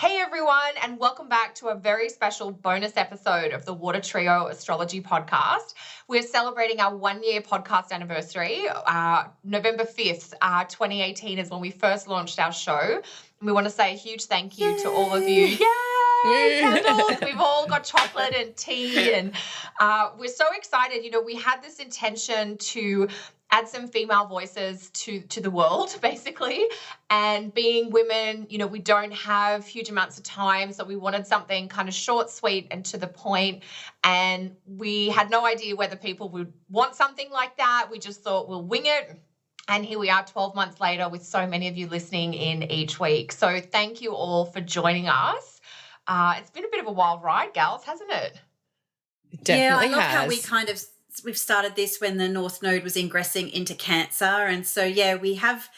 Hey everyone, and welcome back to a very special bonus episode of the Water Trio Astrology podcast. We're celebrating our 1-year podcast anniversary. November 5th, 2018 is when we first launched our show. And we want to say a huge thank you to all of you. Yay! Candles! We've all got chocolate and tea, and we're so excited. You know, we had this intention to add some female voices to the world, basically. And being women, you know, we don't have huge amounts of time, so we wanted something kind of short, sweet, and to the point. And we had no idea whether people would want something like that. We just thought we'll wing it. And here we are 12 months later with so many of you listening in each week. So thank you all for joining us. It's been a bit of a wild ride, gals, hasn't it? It definitely I love has. how we've started this when the North Node was ingressing into Cancer. And so, we have,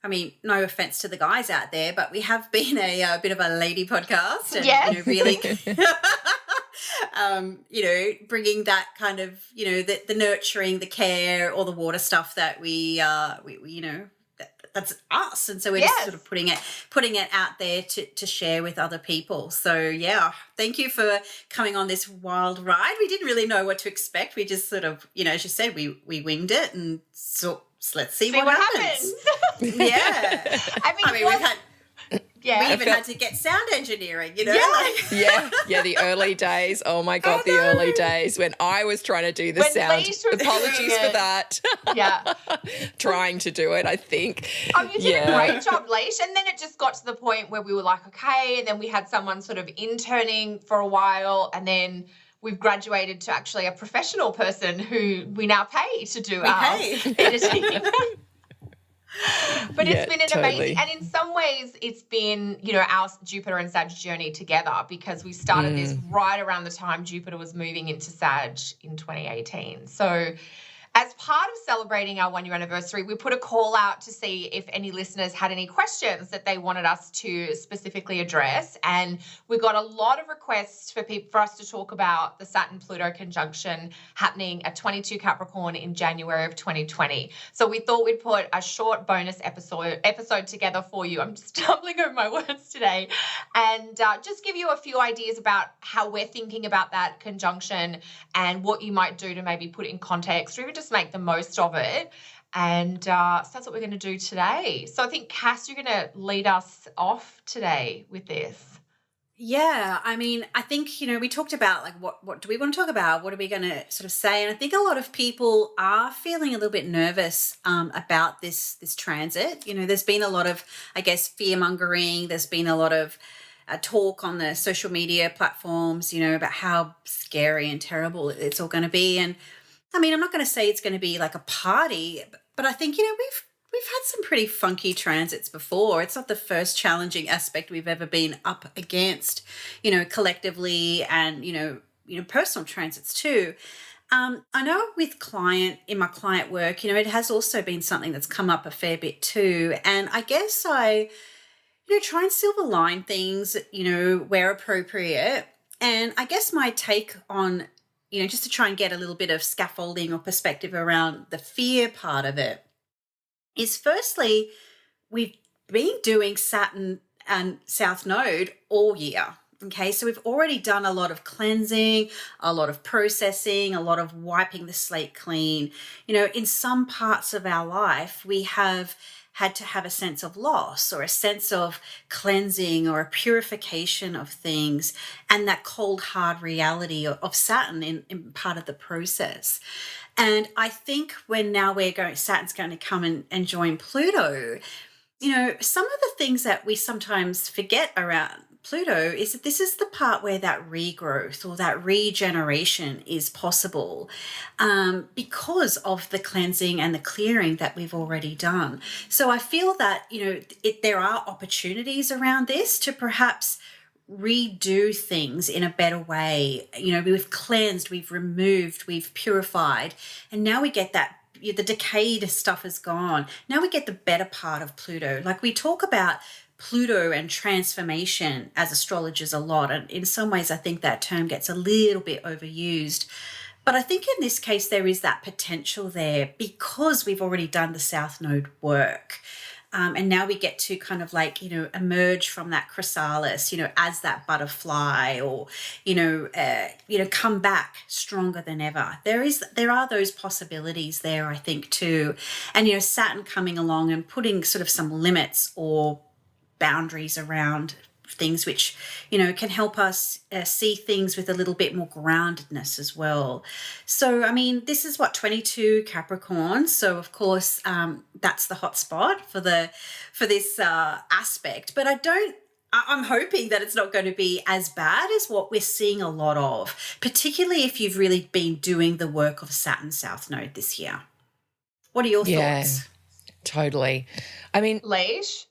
I mean, no offense to the guys out there, but we have been a bit of a lady podcast and, really, bringing that kind of, the nurturing, the care, all the water stuff that we that's us. And so we're just sort of putting it out there to share with other people. So, thank you for coming on this wild ride. We didn't really know what to expect. We just sort of, as you said, we winged it, and so let's see what happens. Yeah. I mean we've had... Yeah, we even had to get sound engineering, Yeah, the early days. Oh my God, the early days when I was trying to do the sound. Apologies for that. Yeah. Trying to do it, I think. Oh, you did a great job, Leish. And then it just got to the point where we were like, okay, and then we had someone sort of interning for a while, and then we've graduated to actually a professional person who we now pay to do our editing. But it's been an amazing, and in some ways it's been, our Jupiter and Sag journey together, because we started this right around the time Jupiter was moving into Sag in 2018. So as part of celebrating our 1-year anniversary, we put a call out to see if any listeners had any questions that they wanted us to specifically address. And we got a lot of requests for us to talk about the Saturn Pluto conjunction happening at 22 Capricorn in January of 2020. So we thought we'd put a short bonus episode together for you. I'm just stumbling over my words today. And just give you a few ideas about how we're thinking about that conjunction and what you might do to maybe put it in context, or even just make the most of it. And so that's what we're going to do today. So I think, Cass, you're going to lead us off today with this. Yeah, I mean, I think, we talked about like what do we want to talk about? What are we going to sort of say? And I think a lot of people are feeling a little bit nervous about this transit. There's been a lot of, I guess, fear-mongering. There's been a lot of talk on the social media platforms, about how scary and terrible it's all going to be. And I mean, I'm not going to say it's going to be like a party, but I think, we've had some pretty funky transits before. It's not the first challenging aspect we've ever been up against, collectively, and, personal transits too. I know in my client work, it has also been something that's come up a fair bit too. And I guess I, try and silver line things, where appropriate. And I guess my take on, just to try and get a little bit of scaffolding or perspective around the fear part of it, is firstly, we've been doing Saturn and South Node all year. Okay, so we've already done a lot of cleansing, a lot of processing, a lot of wiping the slate clean. In some parts of our life, we have had to have a sense of loss or a sense of cleansing or a purification of things, and that cold, hard reality of Saturn in part of the process. And I think when now Saturn's going to come and join Pluto, some of the things that we sometimes forget around Pluto is that this is the part where that regrowth or that regeneration is possible, because of the cleansing and the clearing that we've already done. So I feel that, there are opportunities around this to perhaps redo things in a better way. We've cleansed, we've removed, we've purified, and now we get that the decayed stuff is gone. Now we get the better part of Pluto. Like, we talk about Pluto and transformation as astrologers a lot, and in some ways I think that term gets a little bit overused. But I think in this case there is that potential there because we've already done the South Node work. and now we get to kind of like, emerge from that chrysalis, as that butterfly, or, come back stronger than ever. There are those possibilities there, I think, too. And, Saturn coming along and putting sort of some limits or boundaries around things which, can help us see things with a little bit more groundedness as well. So, I mean, this is 22 Capricorn. So, of course, that's the hot spot for this aspect. But I'm hoping that it's not going to be as bad as what we're seeing a lot of, particularly if you've really been doing the work of Saturn South Node this year. What are your thoughts? Totally. I mean, Leish?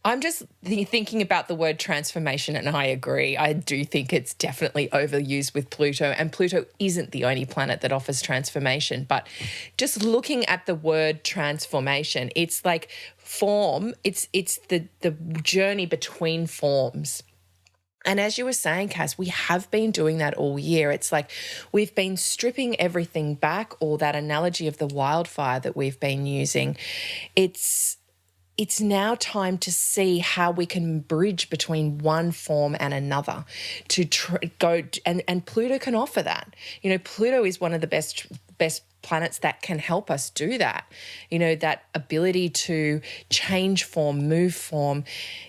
I'm just thinking about the word transformation, and I agree. I do think it's definitely overused with Pluto, and Pluto isn't the only planet that offers transformation. But just looking at the word transformation, it's like form. It's the journey between forms. And as you were saying, Cass, we have been doing that all year. It's like we've been stripping everything back, or that analogy of the wildfire that we've been using. It's now time to see how we can bridge between one form and another to go, and Pluto can offer that. Pluto is one of the best planets that can help us do that. That ability to change form, move form.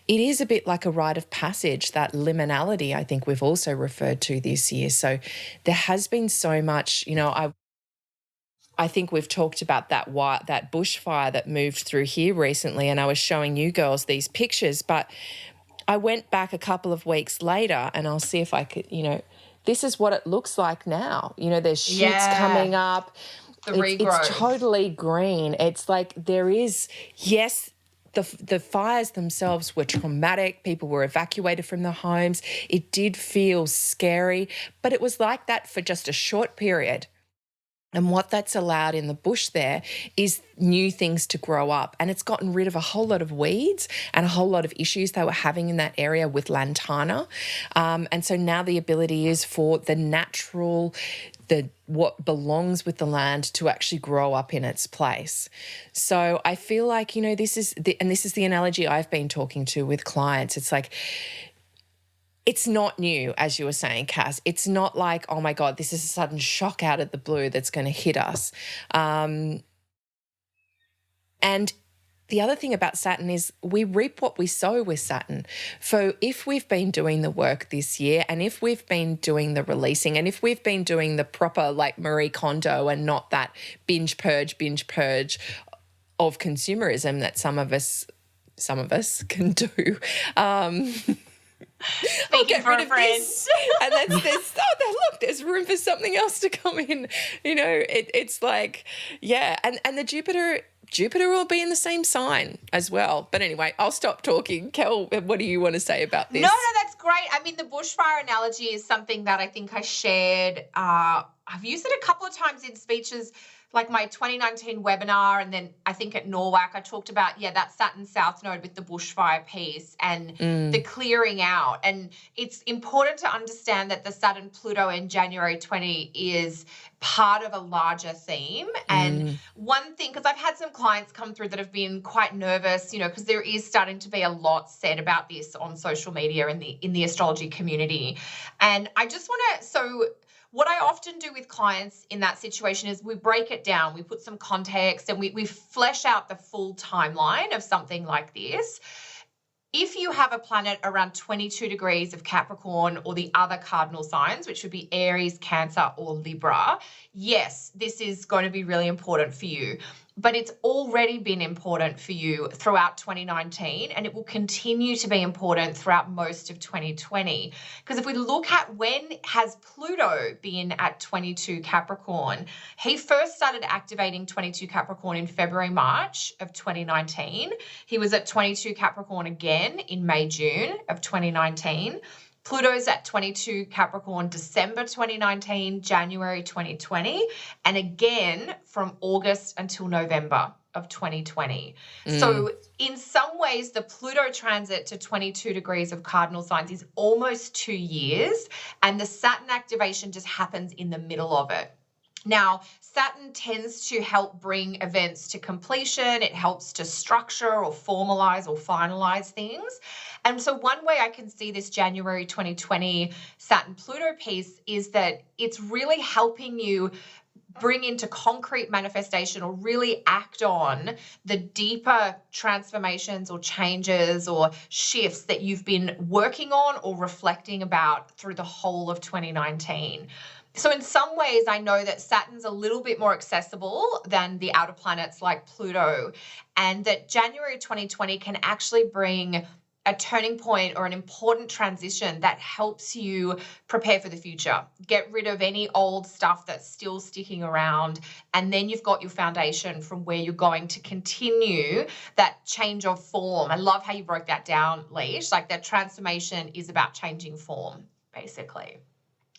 It is a bit like a rite of passage, that liminality I think we've also referred to this year. So there has been so much, I think we've talked about that bushfire that moved through here recently, and I was showing you girls these pictures, but I went back a couple of weeks later and I'll see if I could, this is what it looks like now. There's shoots coming up. The regrowth. It's totally green. It's like there is, yes, the fires themselves were traumatic. People were evacuated from their homes. It did feel scary, but it was like that for just a short period. And what that's allowed in the bush there is new things to grow up. And it's gotten rid of a whole lot of weeds and a whole lot of issues they were having in that area with lantana. And so now the ability is for the natural, what belongs with the land to actually grow up in its place. So I feel like, this is the analogy I've been talking to with clients. It's like, it's not new, as you were saying, Cass. It's not like, oh, my God, this is a sudden shock out of the blue that's going to hit us. And the other thing about Saturn is we reap what we sow with Saturn. So if we've been doing the work this year, and if we've been doing the releasing, and if we've been doing the proper like Marie Kondo and not that binge purge of consumerism that some of us can do, I'll get rid of this. And look, there's room for something else to come in. It's like, yeah. And the Jupiter will be in the same sign as well. But anyway, I'll stop talking. Kel, what do you want to say about this? No, that's great. I mean, the bushfire analogy is something that I think I shared. I've used it a couple of times in speeches, like my 2019 webinar, and then I think at NORWAC I talked about, that Saturn South Node with the bushfire piece and the clearing out. And it's important to understand that the Saturn Pluto in January 20 is part of a larger theme. And one thing, because I've had some clients come through that have been quite nervous, because there is starting to be a lot said about this on social media in the astrology community. And I just want to, what I often do with clients in that situation is we break it down, we put some context, and we flesh out the full timeline of something like this. If you have a planet around 22 degrees of Capricorn or the other cardinal signs, which would be Aries, Cancer, or Libra, yes, this is going to be really important for you. But it's already been important for you throughout 2019, and it will continue to be important throughout most of 2020. Because if we look at when has Pluto been at 22 Capricorn, he first started activating 22 Capricorn in February, March of 2019. He was at 22 Capricorn again in May, June of 2019. Pluto's at 22 Capricorn, December 2019, January 2020, and again from August until November of 2020. So in some ways, the Pluto transit to 22 degrees of cardinal signs is almost 2 years, and the Saturn activation just happens in the middle of it. Now, Saturn tends to help bring events to completion. It helps to structure or formalize or finalize things. And so one way I can see this January 2020 Saturn-Pluto piece is that it's really helping you bring into concrete manifestation or really act on the deeper transformations or changes or shifts that you've been working on or reflecting about through the whole of 2019. So in some ways, I know that Saturn's a little bit more accessible than the outer planets like Pluto, and that January 2020 can actually bring a turning point or an important transition that helps you prepare for the future. Get rid of any old stuff that's still sticking around, and then you've got your foundation from where you're going to continue that change of form. I love how you broke that down, Leash. Like that transformation is about changing form, basically.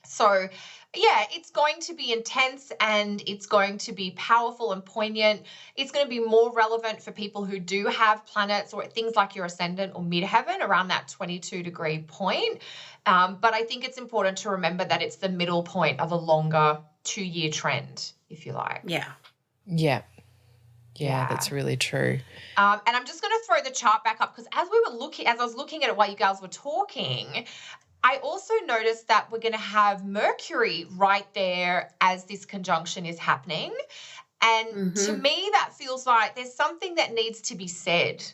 So yeah, it's going to be intense and it's going to be powerful and poignant. It's going to be more relevant for people who do have planets or things like your ascendant or midheaven around that 22-degree point. But I think it's important to remember that it's the middle point of a longer 2-year trend, if you like. Yeah, that's really true. And I'm just going to throw the chart back up because as I was looking at it while you girls were talking, I also noticed that we're going to have Mercury right there as this conjunction is happening. And to me, that feels like there's something that needs to be said.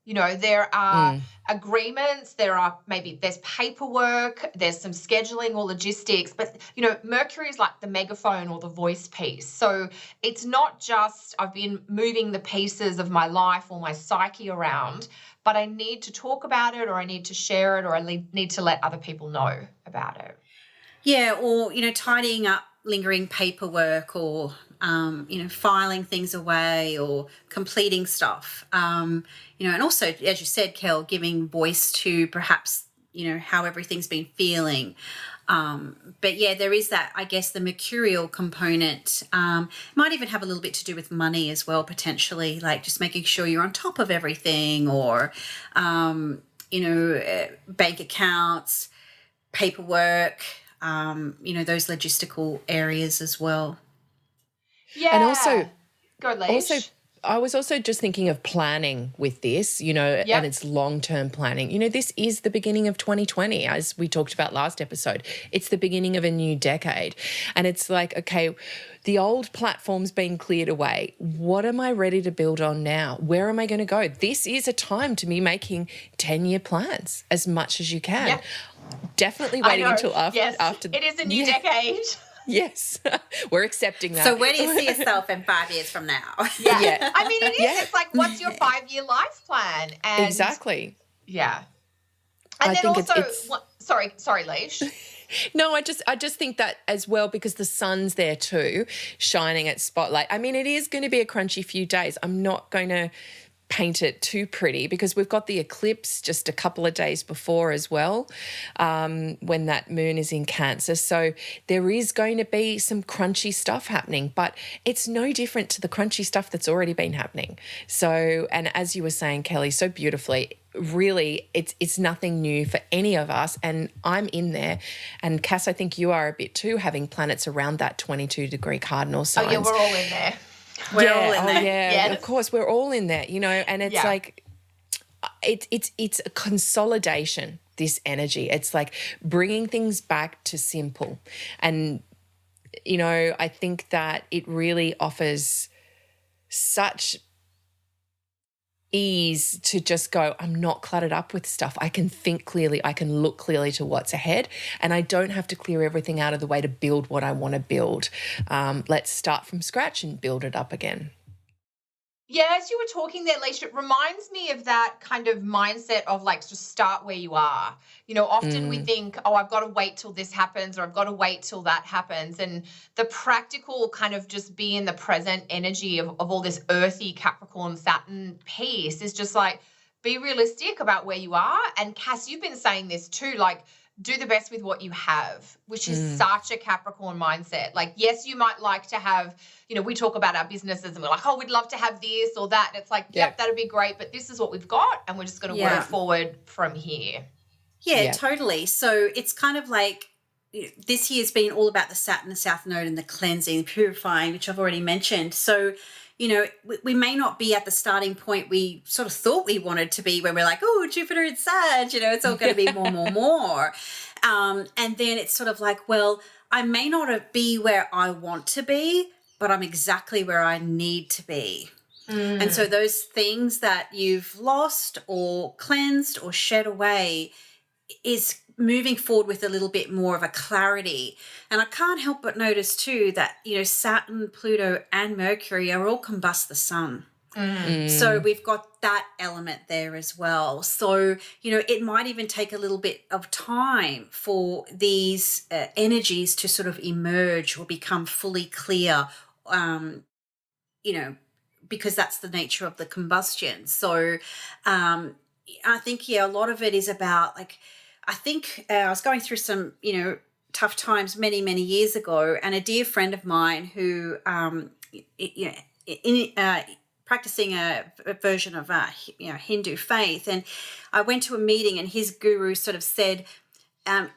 You know, there are agreements, there's paperwork, there's some scheduling or logistics, but, you know, Mercury is like the megaphone or the voice piece. So it's not just I've been moving the pieces of my life or my psyche around, but I need to talk about it or I need to share it or I need to let other people know about it. Yeah, or, you know, tidying up lingering paperwork or, you know, filing things away or completing stuff. You know, and also, as you said, Kel, giving voice to perhaps, you know, how everything's been feeling. But yeah, there is that, I guess, the mercurial component. Might even have a little bit to do with money as well, potentially, like just making sure you're on top of everything or, you know, bank accounts, paperwork, you know, those logistical areas as well. Yeah. And also, go Leish. I was also just thinking of planning with this, you know, and it's long-term planning. You know, this is the beginning of 2020, as we talked about last episode. It's the beginning of a new decade. And it's like, okay, the old platform's been cleared away. What am I ready to build on now? Where am I going to go? This is a time to be making 10-year plans as much as you can. Yep. Definitely waiting until after. It is a new decade. Yes, we're accepting that. So where do you see yourself in 5 years from now? Yeah. I mean, it is. Yeah. It's like, what's your 5-year life plan? And exactly. Yeah. And then also, sorry, Leish. No, I just think that as well because the sun's there too, shining at spotlight. I mean, it is going to be a crunchy few days. I'm not going to paint it too pretty because we've got the eclipse just a couple of days before as well, when that moon is in Cancer. So there is going to be some crunchy stuff happening, but it's no different to the crunchy stuff that's already been happening. So, and as you were saying, Kelly, so beautifully, really it's nothing new for any of us, and I'm in there, and Cass, I think you are a bit too, having planets around that 22-degree cardinal signs. Oh yeah, we're all in there. We're all in there. Yeah, yes. Of course, we're all in there, you know, and it's like it's a consolidation, this energy. It's like bringing things back to simple. And, you know, I think that it really offers such ease to just go, I'm not cluttered up with stuff. I can think clearly. I can look clearly to what's ahead, and I don't have to clear everything out of the way to build what I want to build. Let's start from scratch and build it up again. Yeah, as you were talking there, Leisha, it reminds me of that kind of mindset of like just start where you are. You know, often we think, oh, I've got to wait till this happens or I've got to wait till that happens. And the practical kind of just be in the present energy of all this earthy Capricorn Saturn piece is just like be realistic about where you are. And Cass, you've been saying this too, like do the best with what you have, which is such a Capricorn mindset. Like, yes, you might like to have, you know, we talk about our businesses and we're like, oh, we'd love to have this or that. And it's like, yep, that'd be great, but this is what we've got and we're just going to work forward from here. Yeah, totally. So it's kind of like this year's been all about the Saturn, the South Node, and the cleansing, purifying, which I've already mentioned. So, we may not be at the starting point we sort of thought we wanted to be when we're like, oh, Jupiter and Sag, it's all going to be more. And then it's sort of like, well, I may not be where I want to be, but I'm exactly where I need to be. And so those things that you've lost or cleansed or shed away is moving forward with a little bit more of a clarity. And I can't help but notice too that, Saturn, Pluto, and Mercury are all combust the sun. So we've got that element there as well. So, it might even take a little bit of time for these energies to sort of emerge or become fully clear, because that's the nature of the combustion. So I think, a lot of it is about I think I was going through some, tough times many, many years ago, and a dear friend of mine who, practicing a version of, Hindu faith, and I went to a meeting and his guru sort of said,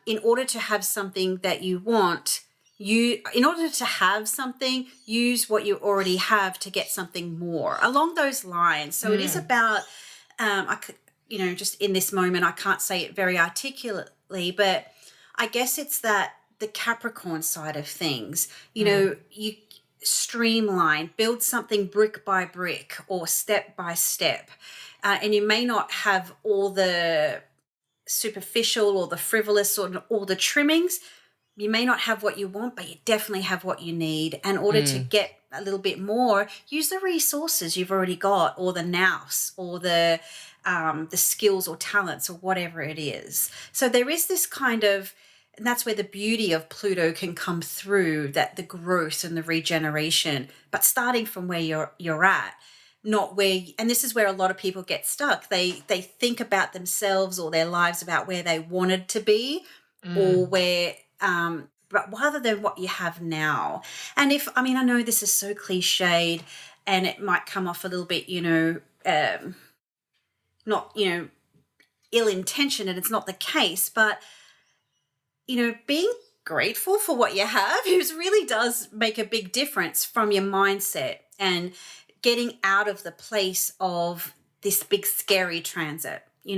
in order to have something that you want, in order to have something, use what you already have to get something more, along those lines. So it is about, just in this moment, I can't say it very articulately, but I guess it's that the Capricorn side of things, you streamline, build something brick by brick or step by step. And you may not have all the superficial or the frivolous or all the trimmings. You may not have what you want, but you definitely have what you need. And in order to get a little bit more, use the resources you've already got, or the nous, or the skills or talents, or whatever it is. So there is this kind of, and that's where the beauty of Pluto can come through, that the growth and the regeneration, but starting from where you're at, not where, and this is where a lot of people get stuck. They think about themselves or their lives about where they wanted to be, or where, but rather than what you have now. And I know this is so cliched and it might come off a little bit, not, ill-intentioned, and it's not the case, but, being grateful for what you have, it really does make a big difference from your mindset and getting out of the place of this big scary transit, be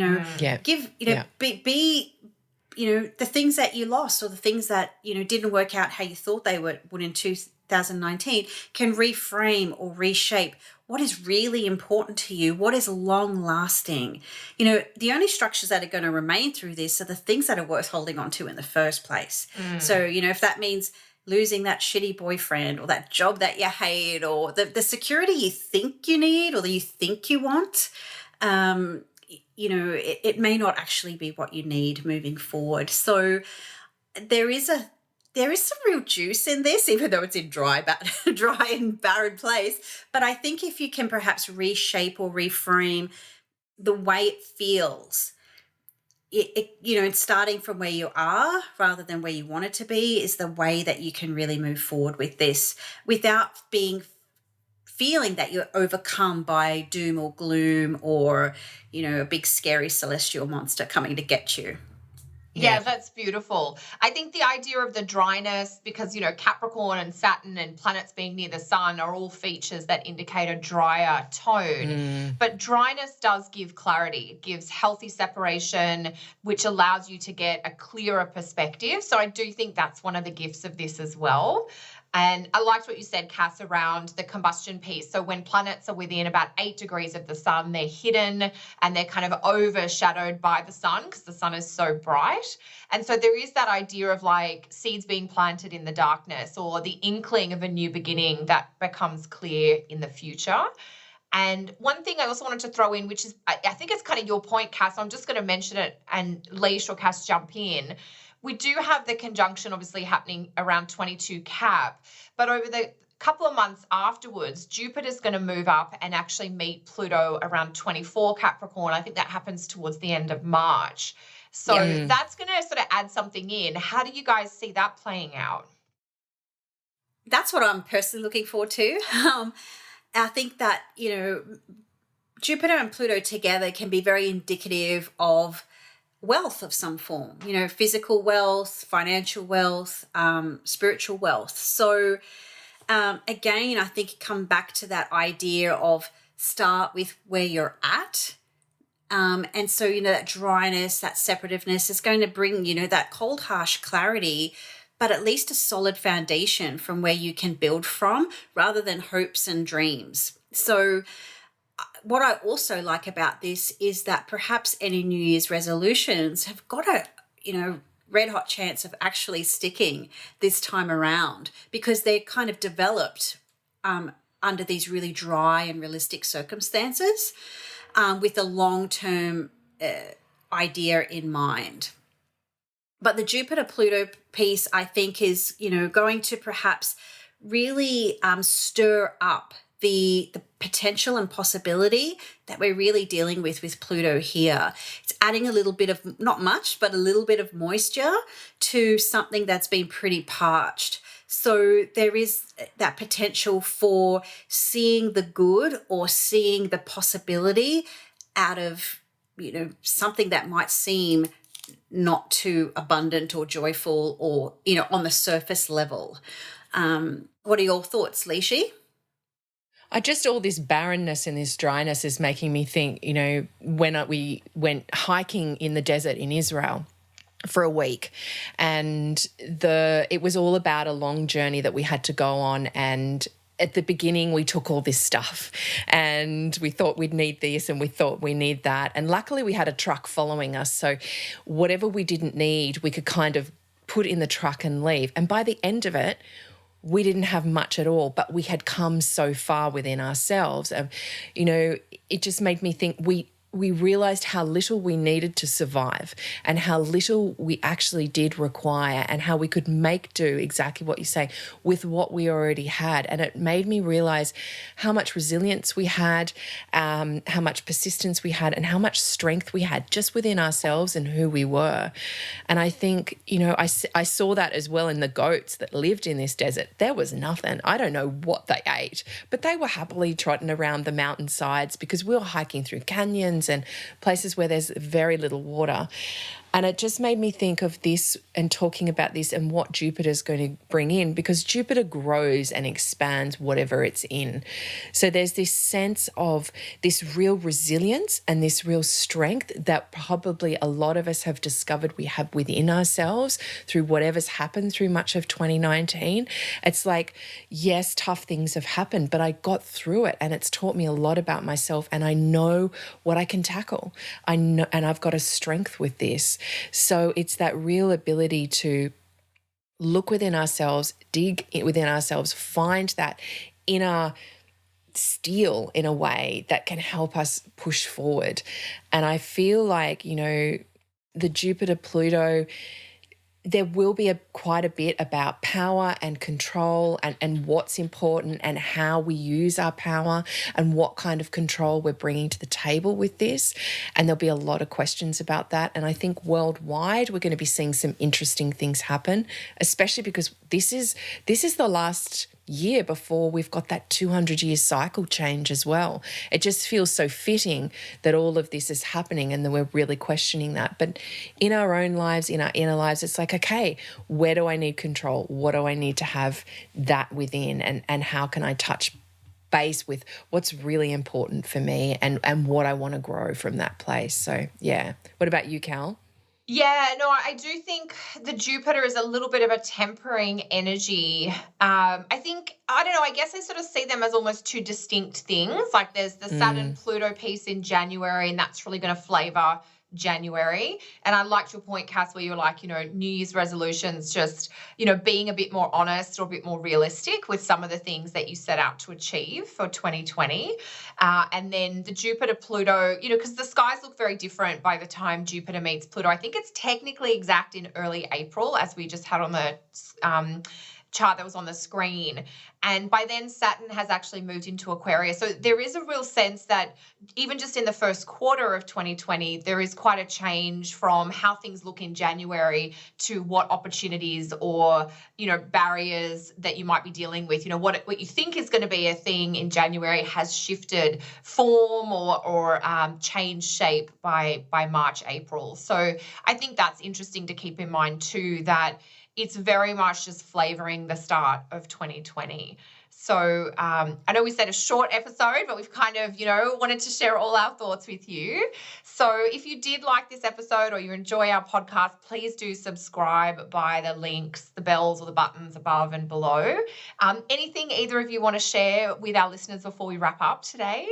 the things that you lost, or the things that, didn't work out how you thought they would in 2019, can reframe or reshape what is really important to you, what is long lasting. The only structures that are going to remain through this are the things that are worth holding on to in the first place. So, if that means losing that shitty boyfriend, or that job that you hate, or the security you think you need or that you think you want, it may not actually be what you need moving forward. So there is some real juice in this, even though it's in dry and barren place. But I think if you can perhaps reshape or reframe the way it feels, it's starting from where you are rather than where you want it to be, is the way that you can really move forward with this without feeling that you're overcome by doom or gloom, or, a big scary celestial monster coming to get you. Yeah, that's beautiful. I think the idea of the dryness, because, Capricorn and Saturn and planets being near the sun are all features that indicate a drier tone. But dryness does give clarity. It gives healthy separation, which allows you to get a clearer perspective. So I do think that's one of the gifts of this as well. And I liked what you said, Cass, around the combustion piece. So when planets are within about 8 degrees of the sun, they're hidden and they're kind of overshadowed by the sun because the sun is so bright. And so there is that idea of seeds being planted in the darkness, or the inkling of a new beginning that becomes clear in the future. And one thing I also wanted to throw in, which is, I think it's kind of your point, Cass, I'm just going to mention it, and Leash or Cass jump in. We do have the conjunction obviously happening around 22 Cap, but over the couple of months afterwards, Jupiter's going to move up and actually meet Pluto around 24 Capricorn. I think that happens towards the end of March. So that's going to sort of add something in. How do you guys see that playing out? That's what I'm personally looking forward to. I think that, Jupiter and Pluto together can be very indicative of wealth of some form, physical wealth, financial wealth, spiritual wealth. So again, I think come back to that idea of start with where you're at. And so, that dryness, that separativeness is going to bring, that cold, harsh clarity, but at least a solid foundation from where you can build from rather than hopes and dreams. So what I also like about this is that perhaps any New Year's resolutions have got a, red hot chance of actually sticking this time around, because they're kind of developed under these really dry and realistic circumstances with a long-term idea in mind. But the Jupiter-Pluto piece, I think, is, going to perhaps really stir up the potential and possibility that we're really dealing with Pluto here. It's adding a little bit of, not much, but a little bit of moisture to something that's been pretty parched. So there is that potential for seeing the good or seeing the possibility out of, something that might seem not too abundant or joyful or, on the surface level. What are your thoughts, Lishi? All this barrenness and this dryness is making me think, when we went hiking in the desert in Israel for a week, and it was all about a long journey that we had to go on, and at the beginning we took all this stuff and we thought we'd need this and we thought we need that, and luckily we had a truck following us, so whatever we didn't need we could kind of put in the truck and leave, and by the end of it we didn't have much at all, but we had come so far within ourselves. It just made me think we realised how little we needed to survive and how little we actually did require, and how we could make do, exactly what you say, with what we already had. And it made me realise how much resilience we had, how much persistence we had, and how much strength we had just within ourselves and who we were. And I think, I saw that as well in the goats that lived in this desert. There was nothing. I don't know what they ate, but they were happily trotting around the mountainsides because we were hiking through canyons and places where there's very little water. And it just made me think of this and talking about this and what Jupiter's going to bring in, because Jupiter grows and expands whatever it's in. So there's this sense of this real resilience and this real strength that probably a lot of us have discovered we have within ourselves through whatever's happened through much of 2019. It's like, yes, tough things have happened, but I got through it and it's taught me a lot about myself, and I know what I can tackle. I know, and I've got a strength with this. So it's that real ability to look within ourselves, dig within ourselves, find that inner steel in a way that can help us push forward. And I feel like, the Jupiter-Pluto, there will be quite a bit about power and control and what's important and how we use our power and what kind of control we're bringing to the table with this. And there'll be a lot of questions about that. And I think worldwide we're going to be seeing some interesting things happen, especially because this is the last year before we've got that 200-year cycle change as well. It just feels so fitting that all of this is happening and that we're really questioning that. But in our own lives, in our inner lives, it's like, okay, where do I need control? What do I need to have that within? And how can I touch base with what's really important for me and what I want to grow from that place? So, yeah. What about you, Cal? Yeah, no, I do think the Jupiter is a little bit of a tempering energy. I don't know, I guess I sort of see them as almost two distinct things. Like there's the Saturn Pluto piece in January, and that's really going to flavour January. And I liked your point, Cass, where you were like, New Year's resolutions, just, being a bit more honest or a bit more realistic with some of the things that you set out to achieve for 2020. And then the Jupiter-Pluto, because the skies look very different by the time Jupiter meets Pluto. I think it's technically exact in early April, as we just had on the chart that was on the screen. And by then, Saturn has actually moved into Aquarius. So there is a real sense that even just in the first quarter of 2020, there is quite a change from how things look in January to what opportunities or, barriers that you might be dealing with. What you think is going to be a thing in January has shifted form or changed shape by March, April. So I think that's interesting to keep in mind too, that it's very much just flavoring the start of 2020. So I know we said a short episode, but we've kind of, wanted to share all our thoughts with you. So if you did like this episode or you enjoy our podcast, please do subscribe by the links, the bells or the buttons above and below. Anything either of you want to share with our listeners before we wrap up today?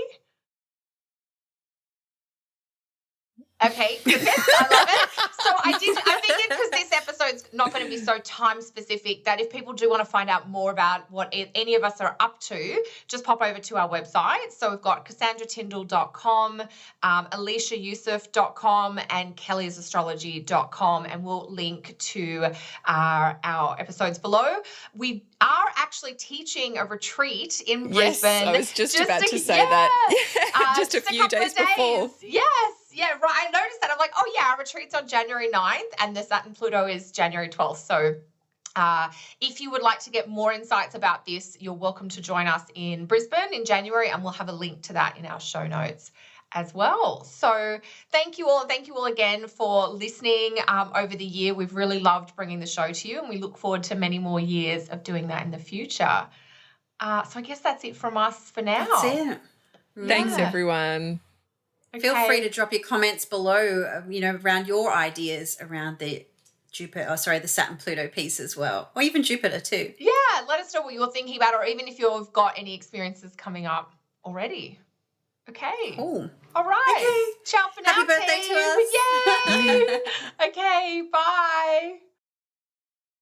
Okay, perfect. I love it. So I figured because this episode's not going to be so time specific, that if people do want to find out more about what any of us are up to, just pop over to our website. So we've got CassandraTyndall.com, AliciaYusuf.com and Kelly'sAstrology.com, and we'll link to our episodes below. We are actually teaching a retreat in Brisbane. I was just about to say that. Just a few days before. Yes. Yeah, right. I noticed that. I'm like, oh, yeah, our retreat's on January 9th and the Saturn Pluto is January 12th. So if you would like to get more insights about this, you're welcome to join us in Brisbane in January, and we'll have a link to that in our show notes as well. So thank you all. And thank you all again for listening over the year. We've really loved bringing the show to you, and we look forward to many more years of doing that in the future. So I guess that's it from us for now. That's it. Thanks, everyone. Okay. Feel free to drop your comments below, around your ideas around the Saturn Pluto piece as well, or even Jupiter too. Yeah, let us know what you're thinking about, or even if you've got any experiences coming up already. Okay. Cool. All right. Okay. Ciao for now. Happy birthday team. to us. Yay. Okay, bye.